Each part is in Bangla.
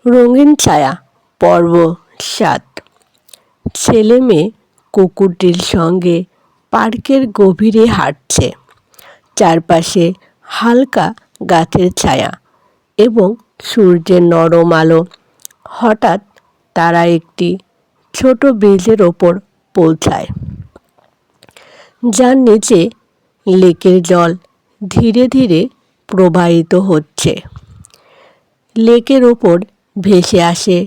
রঙিন ছায়া পর্ব ৭। ছেলে মেয়ে কুকুরটির সঙ্গে পার্কের গভীরে হাঁটছে। চারপাশে হালকা গাছের ছায়া এবং সূর্যের নরম আলো। হঠাৎ তারা একটি ছোট ব্রিজের ওপর পৌঁছায়, যার নিচে লেকের জল ধীরে ধীরে প্রবাহিত হচ্ছে। লেকের ওপর ভেসে আসে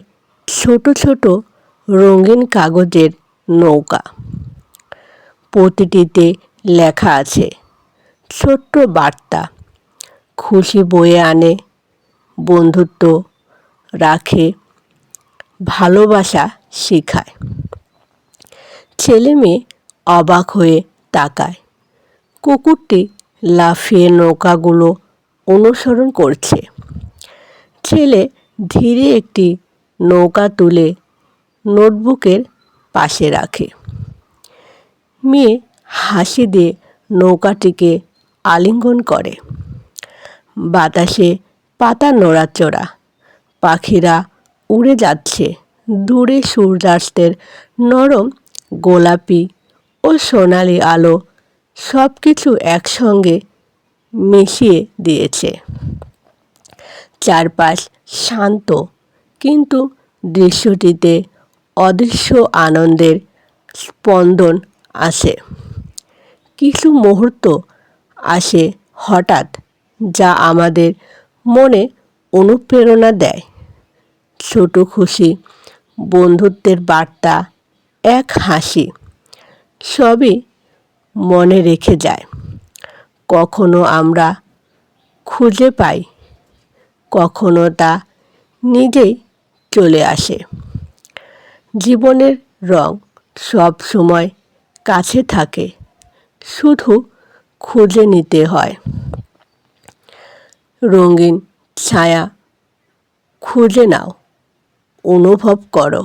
ছোট ছোট রঙিন কাগজের নৌকা। প্রতিটিতে লেখা আছে ছোট্ট বার্তা, খুশি বয়ে আনে, বন্ধুত্ব রাখে, ভালোবাসা শেখায়। ছেলে মেয়ে অবাক হয়ে তাকায়। কুকুরটি লাফিয়ে নৌকাগুলো অনুসরণ করছে। ছেলে ধীরে একটি নৌকা তুলে নোটবুকের পাশে রাখে। মেয়ে হাসি দিয়ে নৌকাটিকে আলিঙ্গন করে। বাতাসে পাতা নড়াচড়া, পাখিরা উড়ে যাচ্ছে। দূরে সূর্যাস্তের নরম গোলাপি ও সোনালি আলো সব কিছু একসঙ্গে মিশিয়ে দিয়েছে। চারপাশ শান্ত, কিন্তু দৃশ্যটিতে অদৃশ্য আনন্দের স্পন্দন আসে। কিছু মুহূর্ত আসে হঠাৎ, যা আমাদের মনে অনুপ্রেরণা দেয়। ছোট খুশি, বন্ধুত্বের বার্তা, এক হাসি, সবই মনে রেখে যায়। কখনো আমরা খুঁজে পাই, কখনো তা নিজেই চলে আসে। জীবনের রং সব সময় কাছে থাকে, শুধু খুঁজে নিতে হয়। রঙিন ছায়া খুঁজে নাও, অনুভব করো।